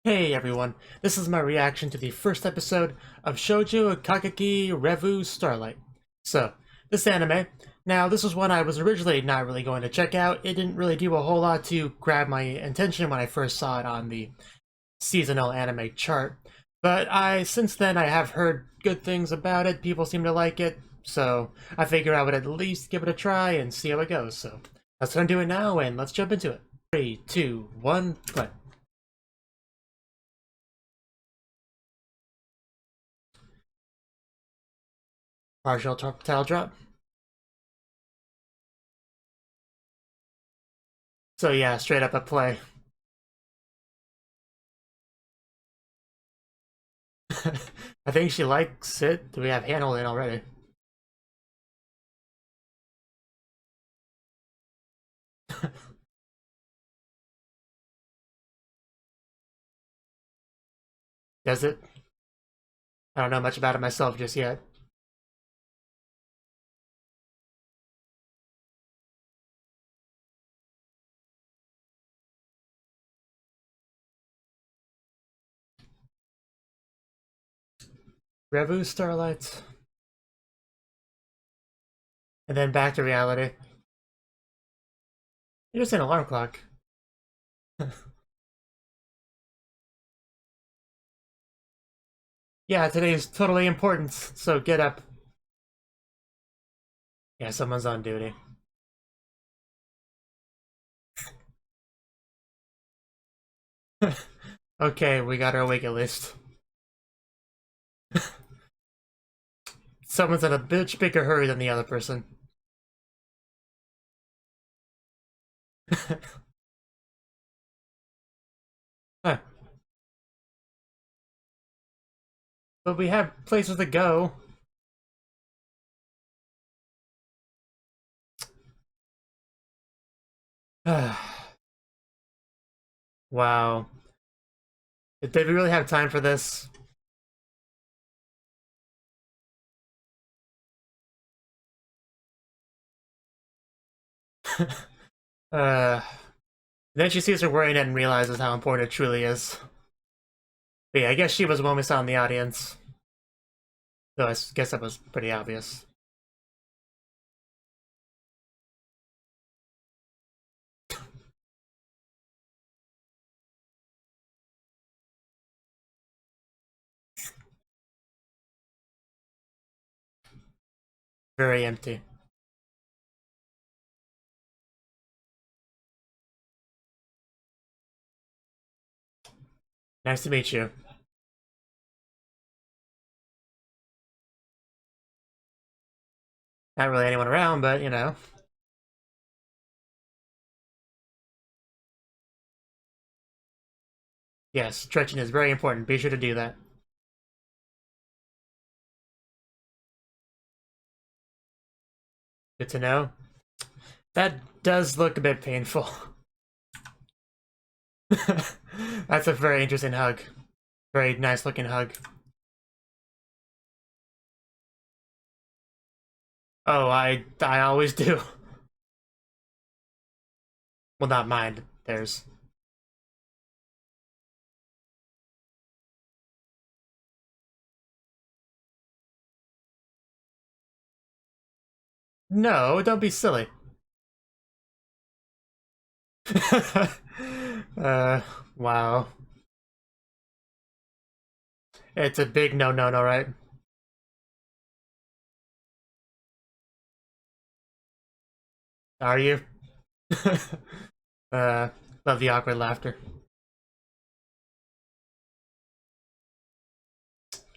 Hey everyone, this is my reaction to the first episode of Shoujo Kageki Revue Starlight. So, this anime, now this was one I was originally not really going to check out. It didn't really do a whole lot to grab my attention when I first saw it on the seasonal anime chart. But since then I have heard good things about it, people seem to like it, so I figure I would at least give it a try and see how it goes. So, that's what I'm doing now, and let's jump into it. 3, 2, 1, play. Partial title drop. So yeah, straight up a play. I think she likes it. Do we have handled it already? Does it? I don't know much about it myself just yet. Revue Starlight. And then back to reality. You're just an alarm clock. Yeah, today's totally important, so get up. Yeah, someone's on duty. Okay, we got our wake list. Someone's in a bitch bigger hurry than the other person. Huh. But we have places to go. Wow. Did we really have time for this? uh, then she sees her wearing it and realizes how important it truly is. But yeah, I guess she was the one we saw in the audience. Though I guess that was pretty obvious. Very empty. Nice to meet you. Not really anyone around, but you know. Yes, stretching is very important. Be sure to do that. Good to know. That does look a bit painful. That's a very interesting hug. Very nice looking hug. Oh, I always do. Well, not mine. There's. No, don't be silly. uh, wow. It's a big no, right? Are you? uh, love the awkward laughter.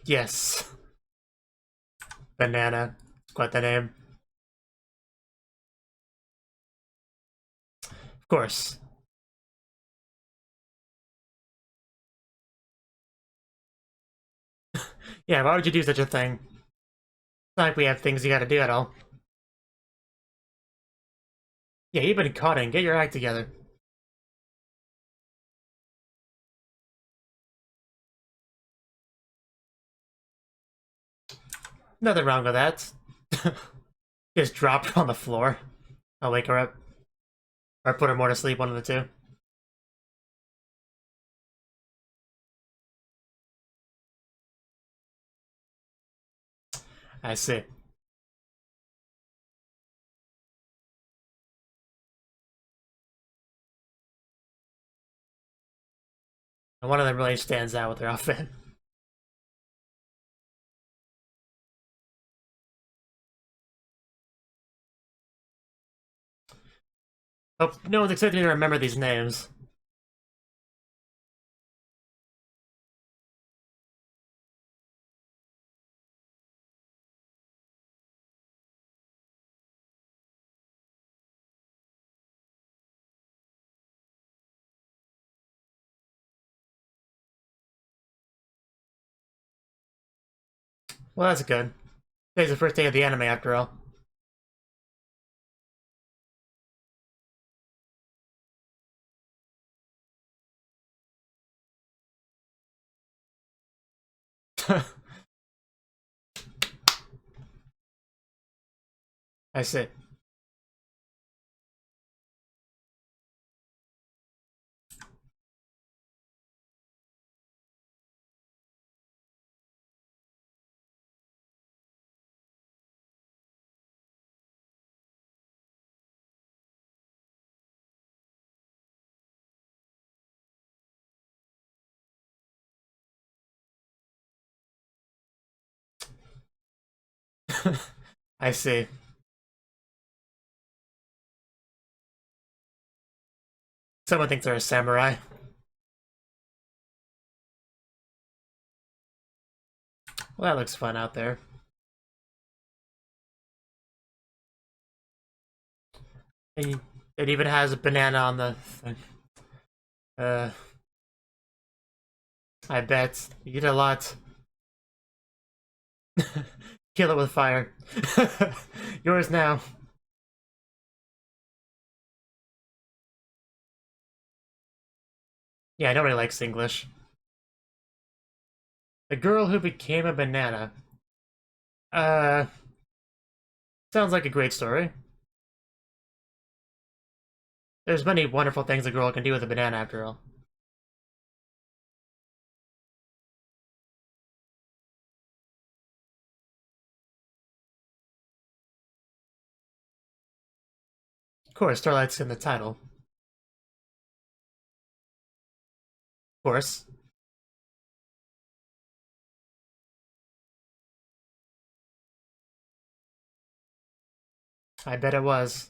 Yes. Banana. Quite the name. Of course. Yeah, why would you do such a thing? It's not like we have things you gotta do at all. Yeah, you've been caught in. Get your act together. Nothing wrong with that. Just drop her on the floor. I'll wake her up. Or put her more to sleep, one of the two. I see. And one of them really stands out with their outfit. Oh, no one's expecting me to remember these names. Well, that's good. Today's the first day of the anime, after all. I see. I see. Someone thinks they're a samurai. Well, that looks fun out there. And it even has a banana on the thing. Uh, I bet. You get a lot. Kill it with fire. Yours now. Yeah, nobody likes English. The girl who became a banana. Uh, Sounds like a great story. There's many wonderful things a girl can do with a banana, after all. Of course, Starlight's in the title. Of course. I bet it was.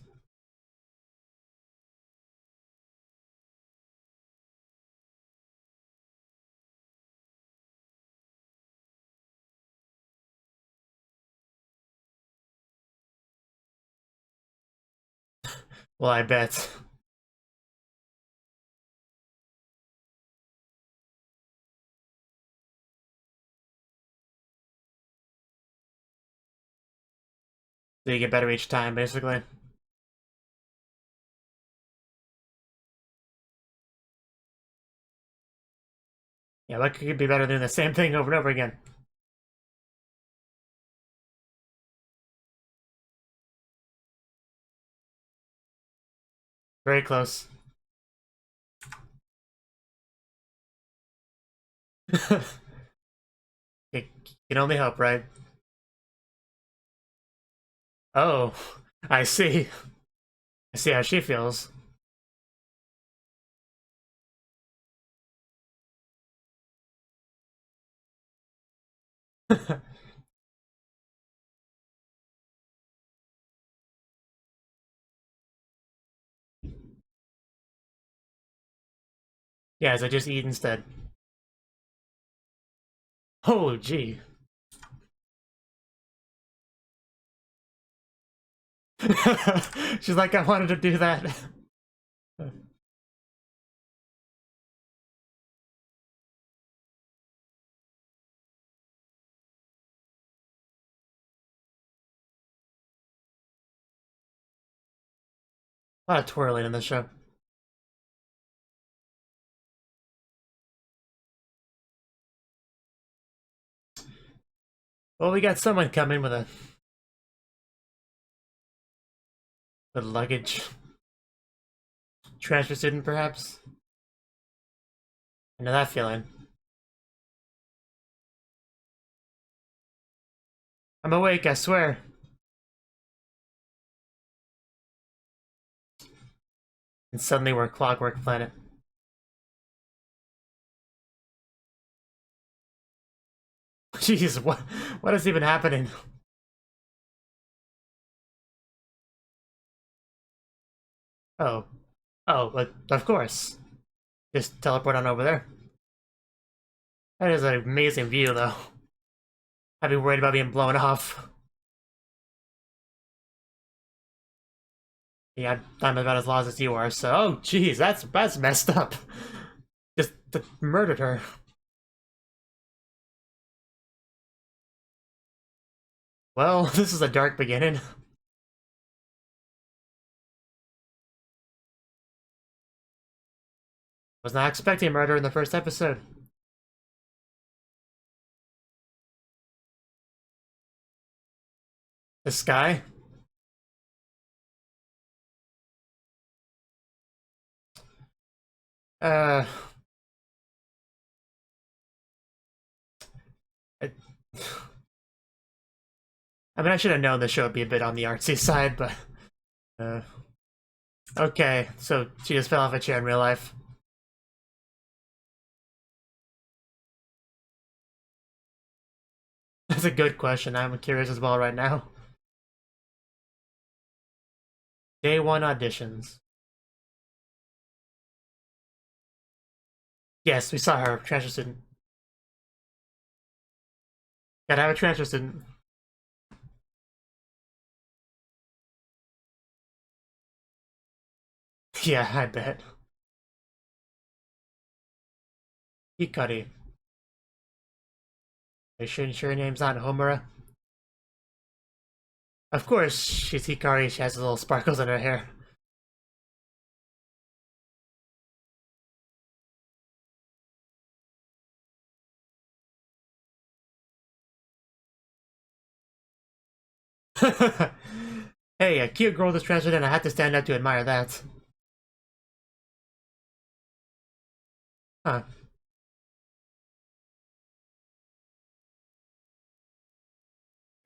Well, I bet. So you get better each time, basically. Yeah, what could be better than the same thing over and over again? Very close. It can only hope, right? Oh, I see. I see how she feels. Yeah, as I just eat instead. Oh, gee. She's like, I wanted to do that. A lot of twirling in this show. Well, we got someone coming with luggage. Transfer student, perhaps? I know that feeling. I'm awake, I swear. And suddenly we're a Clockwork Planet. Jeez, what is even happening? Oh. Oh, but of course. Just teleport on over there. That is an amazing view, though. I'd be worried about being blown off. Yeah, I'm about as lost as you are, so... Oh, jeez, that's messed up. Just murdered her. Well, this is a dark beginning. Was not expecting murder in the first episode. The sky? Uh... I, I mean, I should have known the show would be a bit on the artsy side, but... Uh... Okay, so she just fell off a chair in real life. That's a good question. I'm curious as well right now. Day 1 auditions. Yes, we saw her, transfer student. Gotta have a transfer student. Yeah, I bet. Hikari. Are you sure your name's not Homura? Of course, she's Hikari. She has little sparkles in her hair. Hey, a cute girl just transferred in. I had to stand up to admire that. Huh.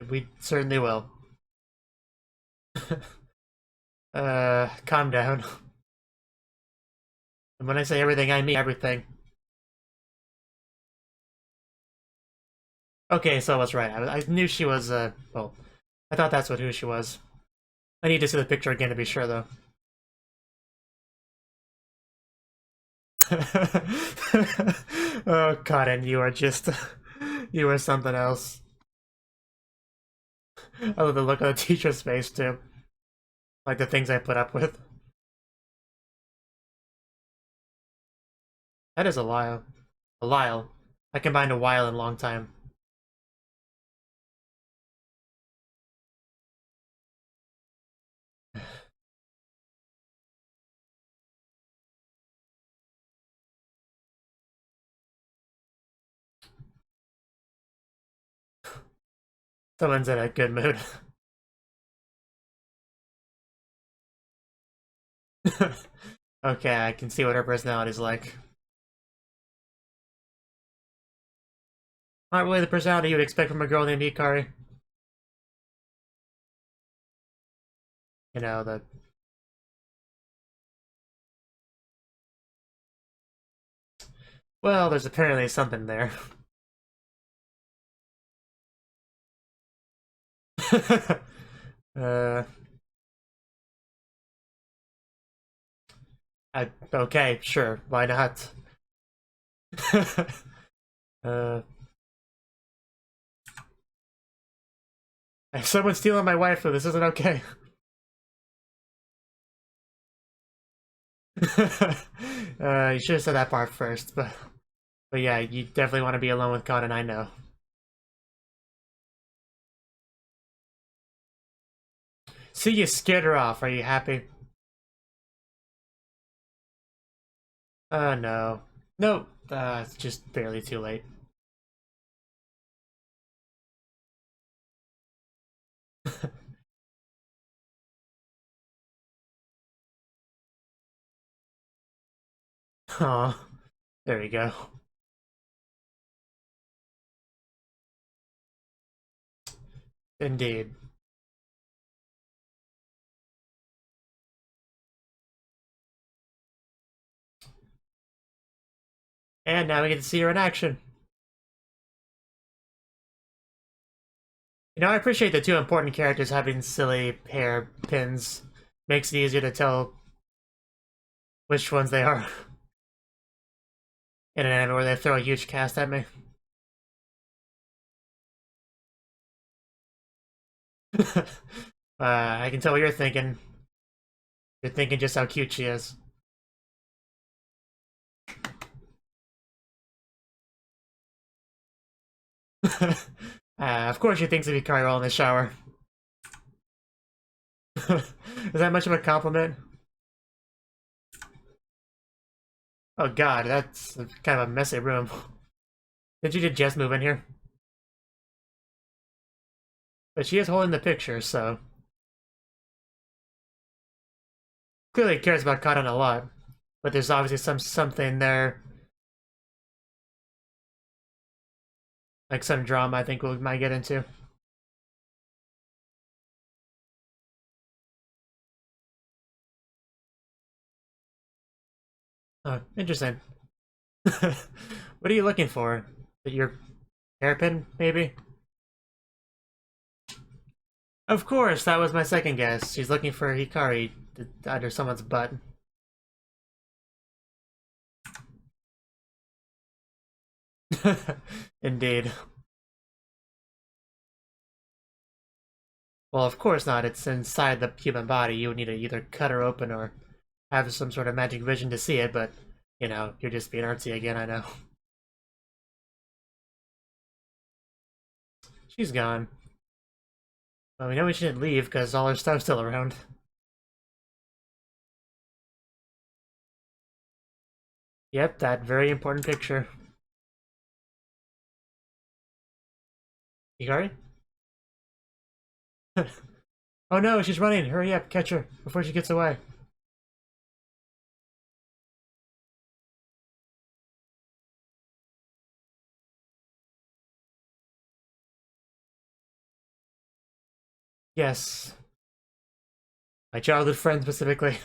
We certainly will. Calm down. And when I say everything, I mean everything. Okay, so I was right. I knew she was, well, I thought that's who she was. I need to see the picture again to be sure, though. Oh, Cotton, you are just... you are something else. I love the look on the teacher's face, too. Like the things I put up with. That is a Lyle. A Lyle. I combined a while and long time. Someone's in a good mood. Okay, I can see what her personality's like. Not really the personality you would expect from a girl named Hikari. You know, the... Well, there's apparently something there. uh... okay, sure, why not? uh... Someone's stealing my wife, this isn't okay. You should have said that part first, but yeah, you definitely want to be alone with God, and I know. See, you scared her off. Are you happy? No. Nope. It's just barely too late. Aw. There you go. Indeed. And now we get to see her in action. You know, I appreciate the two important characters having silly hair pins. Makes it easier to tell which ones they are. In an anime where they throw a huge cast at me. I can tell what you're thinking. You're thinking just how cute she is. Of course she thinks of Hikari while in the shower. Is that much of a compliment? Oh god, that's kind of a messy room. Did you just move in here? But she is holding the picture, so... Clearly cares about Cotton a lot. But there's obviously something there. Like some drama I think we might get into. Oh, interesting. What are you looking for? Your hairpin, maybe? Of course, that was my second guess. She's looking for Hikari under someone's butt. Indeed. Well, of course not. It's inside the human body. You would need to either cut her open or have some sort of magic vision to see it, but, you know, you're just being artsy again, I know. She's gone. Well, we know we shouldn't leave because all her stuff's still around. Yep, that very important picture. Hikari? Oh no, she's running! Hurry up, catch her before she gets away. Yes. My childhood friend specifically.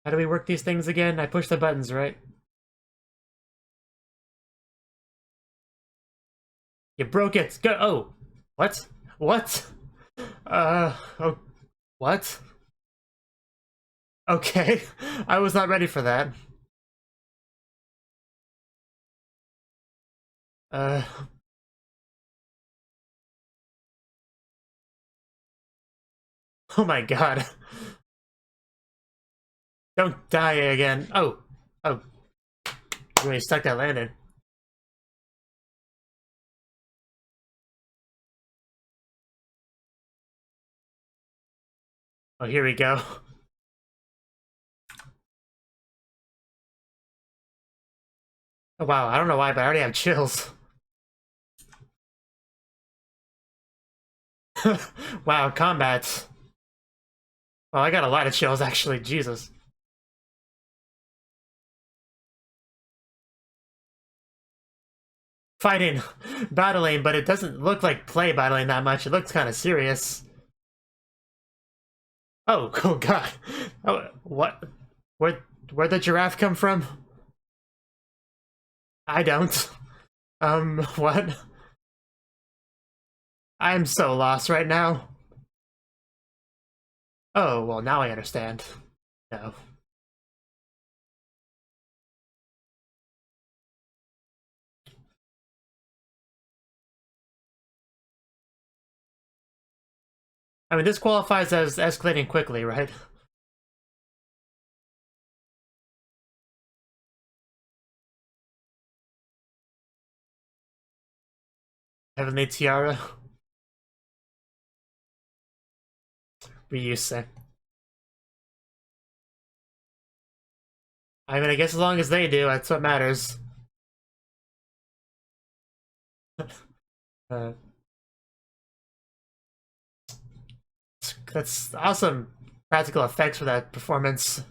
How do we work these things again? I push the buttons, right? You broke it! Go! Oh! What? What? Oh, what? Okay. I was not ready for that. Uh... Oh my god. Don't die again. Oh. Oh. You really stuck that landing. Oh, here we go. Oh, wow, I don't know why, but I already have chills. Wow, combat. Well, I got a lot of chills, actually. Jesus. Fighting, battling, but it doesn't look like play battling that much. It looks kind of serious. Oh, oh god. Oh, what? Where'd the giraffe come from? I don't. What? I'm so lost right now. Oh, well, now I understand. No. I mean, this qualifies as escalating quickly, right? Heavenly Tiara. Reuse. I mean, I guess as long as they do, that's what matters. uh, that's awesome practical effects for that performance.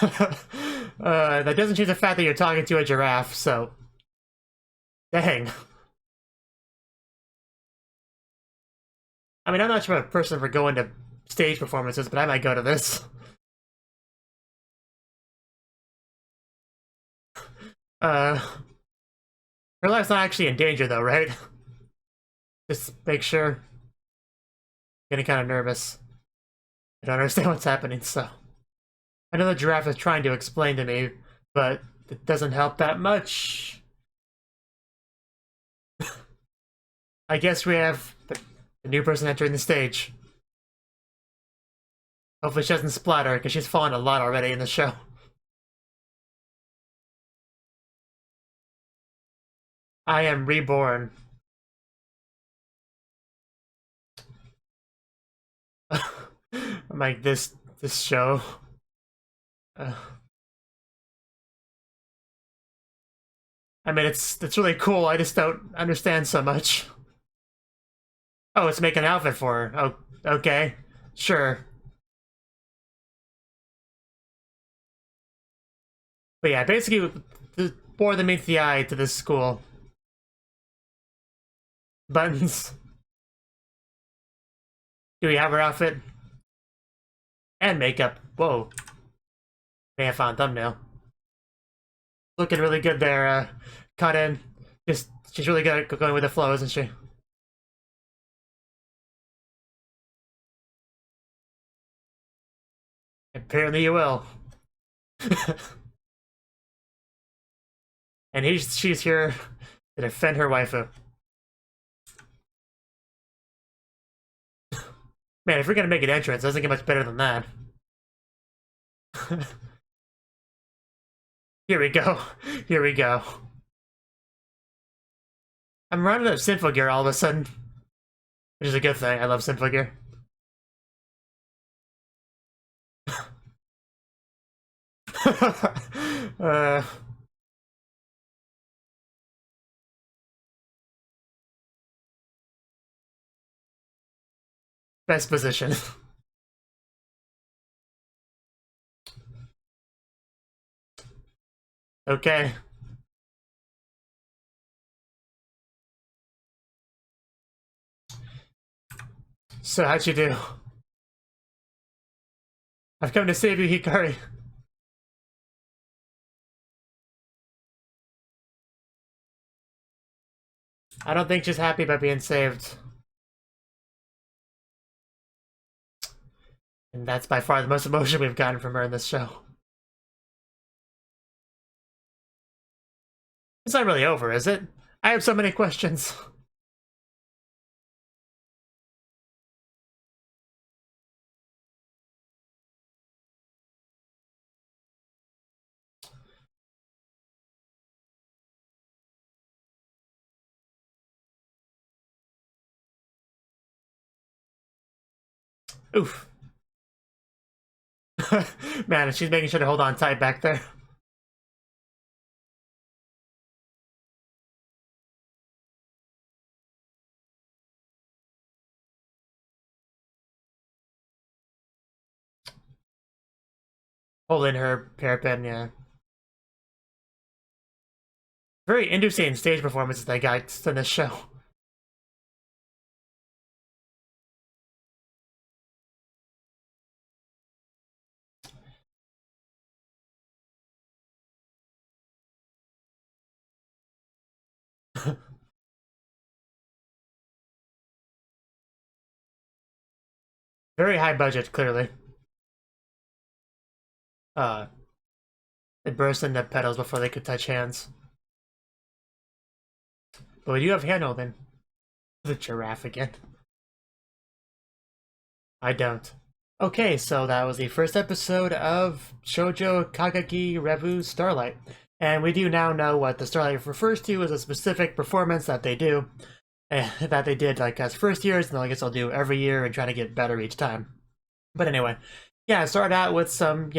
That doesn't change the fact that you're talking to a giraffe, so... Dang. I mean, I'm not sure a person for going to stage performances, but I might go to this. Her life's not actually in danger, though, right? Just make sure. Getting kind of nervous. I don't understand what's happening, so... I know the giraffe is trying to explain to me, but it doesn't help that much. I guess we have the new person entering the stage. Hopefully she doesn't splatter, because she's fallen a lot already in the show. I am reborn. I'm like, this show. I mean, it's really cool. I just don't understand so much. Oh, it's making an outfit for her. Oh, okay, sure. But yeah, basically, bore the meets the eye to this school. Buttons. Do we have her outfit? And makeup. Whoa. May have found thumbnail. Looking really good there, cut in. She's really good at going with the flow, isn't she? Apparently you will. And she's here to defend her waifu. Man, if we're gonna make an entrance, it doesn't get much better than that. Here we go. Here we go. I'm running out of Sinful Gear all of a sudden. Which is a good thing. I love Sinful Gear. Best position. Okay. So how'd you do? I've come to save you, Hikari. I don't think she's happy about being saved. And that's by far the most emotion we've gotten from her in this show. It's not really over, is it? I have so many questions. Oof. Man, she's making sure to hold on tight back there. Holding her hairpin, yeah. Very interesting stage performances they got in this show. Very high budget, clearly. They burst into pedals before they could touch hands. But we do have hand holding. The giraffe again. I don't. Okay, so that was the first episode of Shoujo Kageki Revue Starlight. And we do now know what the Starlight refers to as a specific performance that they do. That they did like as first years, and I guess they'll do every year and try to get better each time. But anyway, yeah, start out with some,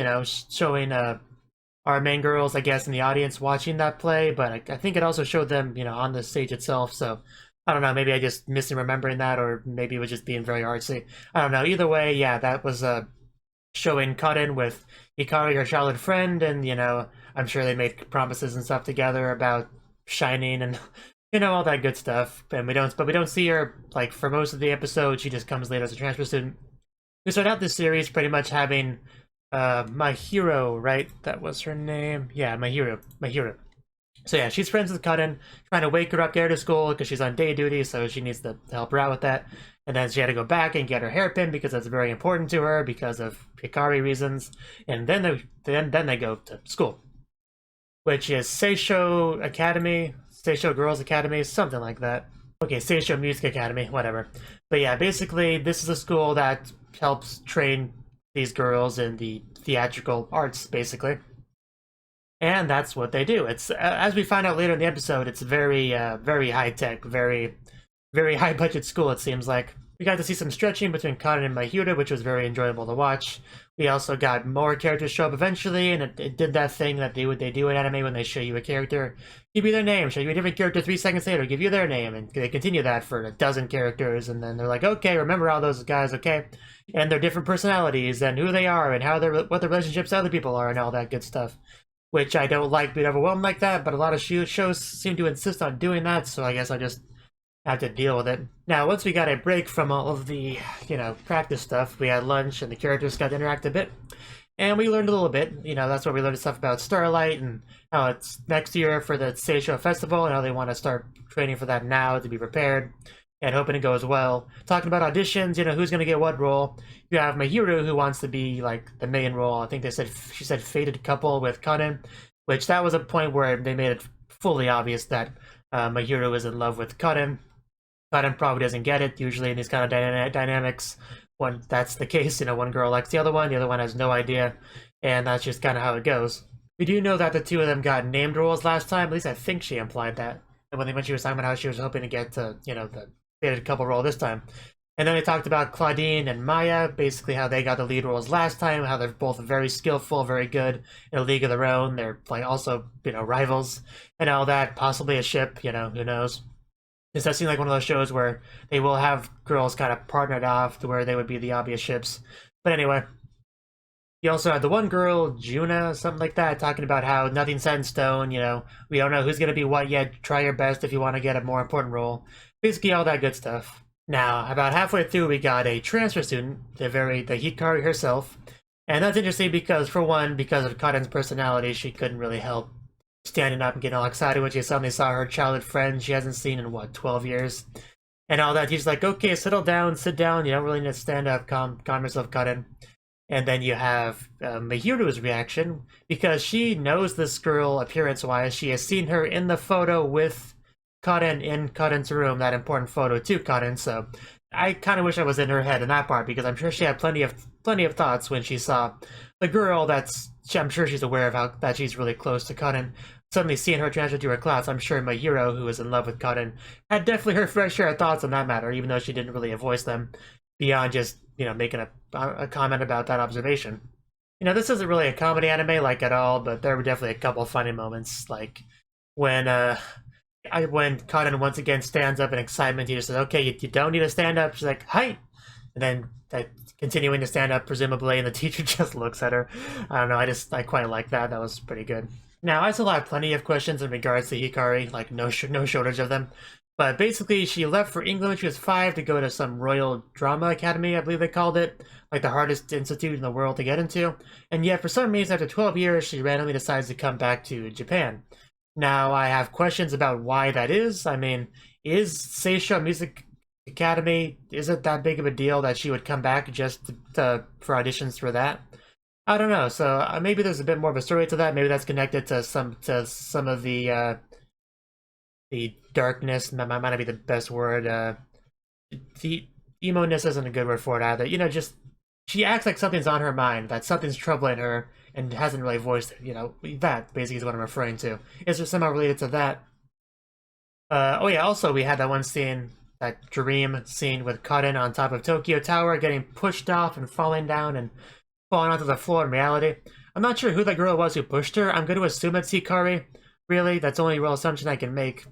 showing our main girls, I guess, in the audience watching that play, but I think it also showed them, on the stage itself, so I don't know, maybe I just missing remembering that, or maybe it was just being very artsy. I don't know, either way, yeah, that was showing Cotton with Hikari, her childhood friend, and I'm sure they made promises and stuff together about shining and all that good stuff. And we don't see her like for most of the episode. She just comes later as a transfer student. We start out this series pretty much having Mujirou, right? That was her name. Yeah, Mujirou. So yeah, she's friends with Cotton, trying to wake her up, get her to school because she's on day duty, so she needs to help her out with that. And then she had to go back and get her hairpin because that's very important to her because of Hikari reasons. And then they go to school, which is Seisho Academy, Seisho Girls Academy, something like that. Okay, Seisho Music Academy, whatever. But yeah, basically this is a school that helps train these girls in the theatrical arts, basically. And that's what they do. It's as we find out later in the episode, it's very high tech, very high budget school. It seems like we got to see some stretching between Cotton and Mujirou, which was very enjoyable to watch. We also got more characters show up eventually, and it did that thing that they do in anime when they show you a character, give you their name, show you a different character 3 seconds later, give you their name, and they continue that for a dozen characters, and then they're like, okay, remember all those guys, okay, and their different personalities and who they are and what their relationships to other people are and all that good stuff. Which I don't like being overwhelmed like that, but a lot of shows seem to insist on doing that, so I guess I just have to deal with it. Now, once we got a break from all of the, practice stuff, we had lunch and the characters got to interact a bit. And we learned a little bit, that's where we learned stuff about Starlight and how it's next year for the Seisho Festival and how they want to start training for that now to be prepared and hoping it goes well. Talking about auditions, who's going to get what role. You have Mujirou, who wants to be, like, the main role. I think she said fated couple with Cotton, which that was a point where they made it fully obvious that Mujirou is in love with Cotton. Cotton probably doesn't get it. Usually in these kind of dynamics, when that's the case, one girl likes the other one has no idea, and that's just kind of how it goes. We do know that the two of them got named roles last time. At least I think she implied that. And when she was talking about how she was hoping to get to, the fated couple role this time. And then they talked about Claudine and Maya, basically how they got the lead roles last time, how they're both very skillful, very good in a league of their own. They're like also, rivals and all that, possibly a ship, who knows. This does seem like one of those shows where they will have girls kind of partnered off to where they would be the obvious ships. But anyway, you also had the one girl, Juna, something like that, talking about how nothing's set in stone, we don't know who's going to be what yet, try your best if you want to get a more important role. Basically all that good stuff. Now, about halfway through, we got a transfer student, the Hikari herself. And that's interesting because, for one, because of Cotton's personality, she couldn't really help standing up and getting all excited when she suddenly saw her childhood friend she hasn't seen in, 12 years? And all that. He's like, okay, settle down, sit down, you don't really need to stand up, calm yourself, Cotton. And then you have Mujirou's reaction, because she knows this girl appearance-wise. She has seen her in the photo with Cotton in Cotton's room, that important photo to Cotton, so I kind of wish I was in her head in that part, because I'm sure she had plenty of thoughts when she saw the girl I'm sure she's aware of that she's really close to Cotton. Suddenly seeing her transfer to her class, I'm sure Mujirou, who is in love with Cotton, had definitely her fair share of thoughts on that matter, even though she didn't really voice them beyond just, making a comment about that observation. This isn't really a comedy anime, like, at all, but there were definitely a couple funny moments, like when Cotton once again stands up in excitement. He just says, okay, you don't need to stand up. She's like, hi! And then continuing to stand up, presumably, and the teacher just looks at her. I don't know, I quite like that. That was pretty good. Now, I still have plenty of questions in regards to Hikari, like no shortage of them. But basically, she left for England when she was 5 to go to some Royal Drama Academy, I believe they called it, like the hardest institute in the world to get into. And yet, for some reason, after 12 years, she randomly decides to come back to Japan. Now, I have questions about why that is. I mean, is Seisho Music Academy, is it that big of a deal that she would come back just for auditions for that? I don't know. So maybe there's a bit more of a story to that. Maybe that's connected to some of the darkness. That might not be the best word. The emo-ness isn't a good word for it either. Just she acts like something's on her mind, that something's troubling her, and hasn't really voiced it. That basically is what I'm referring to. Is there somehow related to that? Oh yeah, also we had that one scene, that dream scene with Cotton on top of Tokyo Tower, getting pushed off and falling down and falling onto the floor in reality. I'm not sure who that girl was who pushed her. I'm going to assume it's Hikari. Really, that's the only real assumption I can make.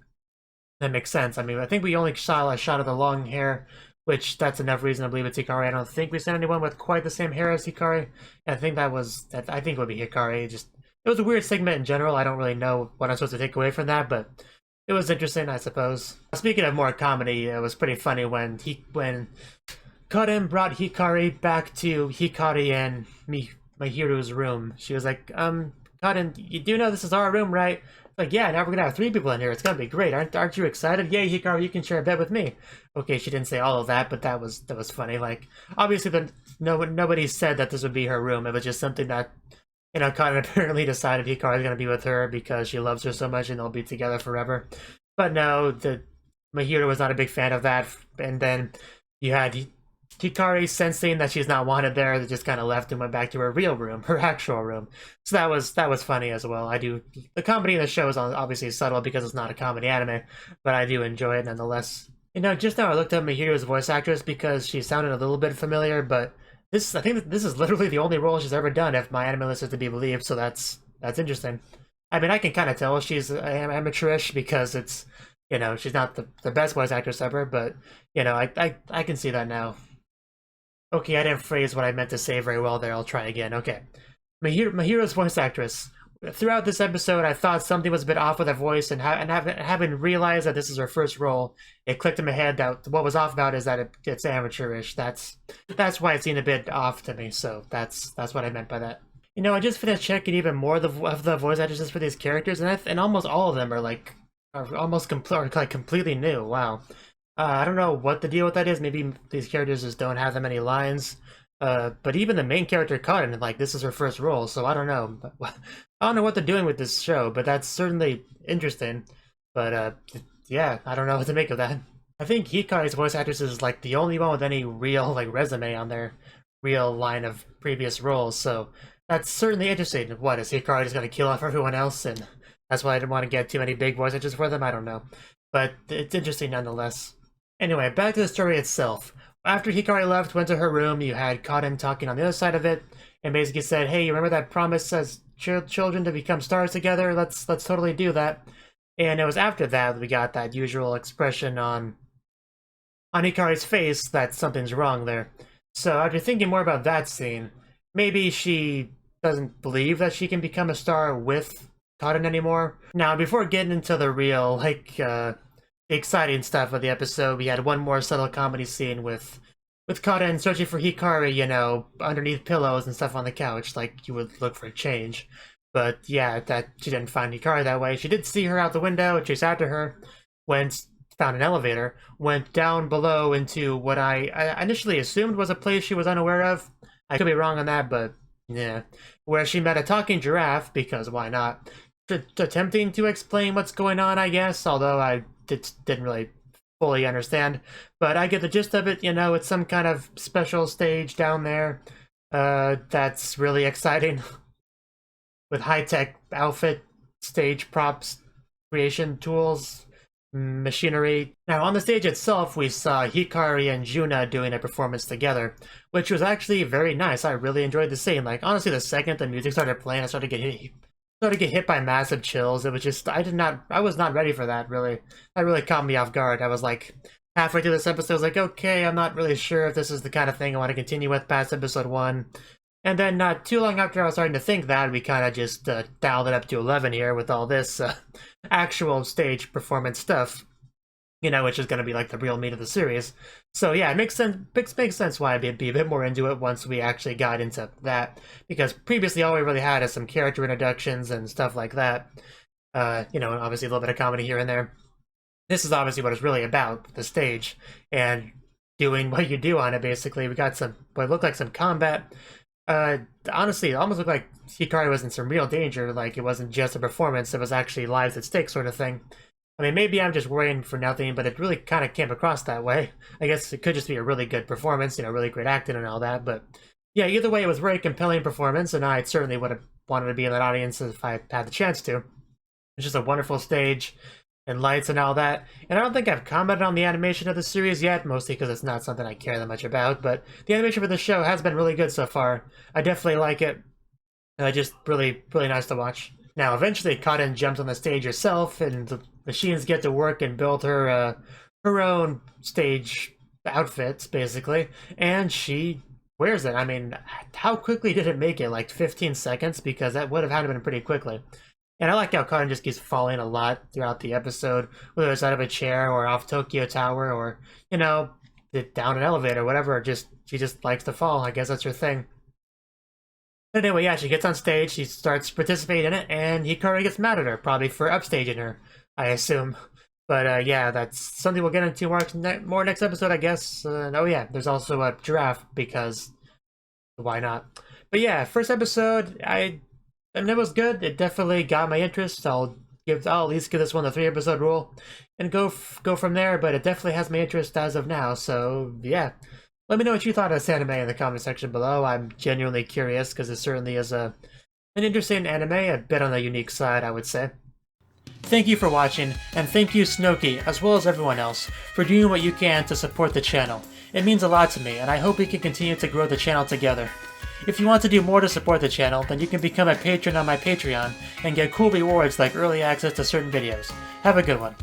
That makes sense. I mean, I think we only saw a shot of the long hair which that's enough reason to believe it's Hikari. I don't think we sent anyone with quite the same hair as Hikari. I think I think it would be Hikari. It was a weird segment in general. I don't really know what I'm supposed to take away from that, but it was interesting, I suppose. Speaking of more comedy, it was pretty funny when Karen brought Hikari back to Hikari and Mahiru's room. She was like, Karen, you do know this is our room, right? Like, yeah, now we're gonna have 3 people in here. It's gonna be great. Aren't you excited? Yay, Hikari, you can share a bed with me. Okay, she didn't say all of that, but that was funny. Like, obviously, nobody said that this would be her room. It was just something that, Karen apparently decided Hikari's gonna be with her because she loves her so much and they'll be together forever. But no, Mahiru was not a big fan of that. And then you had Hikari, sensing that she's not wanted there, that just kind of left and went back to her real room, her actual room. So that was funny as well. The comedy in the show is obviously subtle because it's not a comedy anime, but I do enjoy it nonetheless. Just now I looked up Mahiru's voice actress because she sounded a little bit familiar, but I think this is literally the only role she's ever done, if MyAnimeLIst is to be believed. So that's interesting. I mean, I can kind of tell she's amateurish because it's she's not the best voice actress ever, but I can see that now. Okay, I didn't phrase what I meant to say very well there. I'll try again. Okay. Mahiru's voice actress. Throughout this episode, I thought something was a bit off with her voice, and having realized that this is her first role, it clicked in my head that what was off about is that it's amateurish. That's why it seemed a bit off to me, so that's what I meant by that. I just finished checking even more of the voice actresses for these characters, and almost all of them are completely new. Wow. I don't know what the deal with that is. Maybe these characters just don't have that many lines. But even the main character, Karen, this is her first role, so I don't know. I don't know what they're doing with this show, but that's certainly interesting. But yeah, I don't know what to make of that. I think Hikari's voice actress is the only one with any real resume on their real line of previous roles, so that's certainly interesting. What, is Hikari just gonna kill off everyone else, and that's why I didn't want to get too many big voice actors for them? I don't know. But it's interesting nonetheless. Anyway, back to the story itself. After Hikari left, went to her room, you had Karen talking on the other side of it, and basically said, hey, you remember that promise as children to become stars together? Let's totally do that. And it was after that we got that usual expression on Hikari's face that something's wrong there. So after thinking more about that scene, maybe she doesn't believe that she can become a star with Karen anymore. Now, before getting into the real, exciting stuff of the episode, we had one more subtle comedy scene with Karen searching for Hikari, underneath pillows and stuff on the couch, like you would look for a change. But yeah, that she didn't find Hikari that way. She did see her out the window, chased after her, found an elevator, went down below into what I initially assumed was a place she was unaware of. I could be wrong on that, but yeah. Where she met a talking giraffe, because why not? Attempting to explain what's going on, I guess, although I didn't really fully understand. But I get the gist of it, it's some kind of special stage down there that's really exciting. With high-tech outfit, stage props, creation tools, machinery. Now, on the stage itself, we saw Hikari and Juna doing a performance together, which was actually very nice. I really enjoyed the scene. Honestly, the second the music started playing, I started to get hit by massive chills. It was just, I was not ready for that, really. That really caught me off guard. I was halfway through this episode, I was okay, I'm not really sure if this is the kind of thing I want to continue with past episode 1. And then not too long after I was starting to think that, we kind of just dialed it up to 11 here with all this actual stage performance stuff, which is going to be the real meat of the series. So yeah, it makes sense why I'd be a bit more into it once we actually got into that, because previously all we really had is some character introductions and stuff like that. And obviously a little bit of comedy here and there. This is obviously what it's really about, the stage, and doing what you do on it, basically. We got what looked like some combat. Honestly, it almost looked like Hikari was in some real danger, it wasn't just a performance, it was actually lives at stake sort of thing. I mean, maybe I'm just worrying for nothing, but it really kind of came across that way. I guess it could just be a really good performance, really great acting and all that, but yeah, either way, it was a very compelling performance, and I certainly would have wanted to be in that audience if I had the chance to. It's just a wonderful stage, and lights and all that. And I don't think I've commented on the animation of the series yet, mostly because it's not something I care that much about, but the animation for the show has been really good so far. I definitely like it. Just really, really nice to watch. Now, eventually, Karen jumps on the stage herself, and the machines get to work and build her own stage outfits, basically, and she wears it. I mean, how quickly did it make it? Like 15 seconds? Because that would have had to been pretty quickly. And I like how Karin just keeps falling a lot throughout the episode, whether it's out of a chair or off Tokyo Tower or, you know, down an elevator, whatever. She just likes to fall. I guess that's her thing. But anyway, yeah, she gets on stage, she starts participating in it, and Hikari gets mad at her, probably for upstaging her, I assume. But yeah, that's something we'll get into more next episode, I guess. Oh yeah, there's also a giraffe, because why not? But yeah, first episode, I mean, it was good. It definitely got my interest. I'll at least give this one the 3-episode rule, and go from there. But it definitely has my interest as of now. So yeah, let me know what you thought of this anime in the comment section below. I'm genuinely curious because it certainly is an interesting anime, a bit on the unique side, I would say. Thank you for watching, and thank you Cnouki, as well as everyone else, for doing what you can to support the channel. It means a lot to me, and I hope we can continue to grow the channel together. If you want to do more to support the channel, then you can become a patron on my Patreon and get cool rewards like early access to certain videos. Have a good one.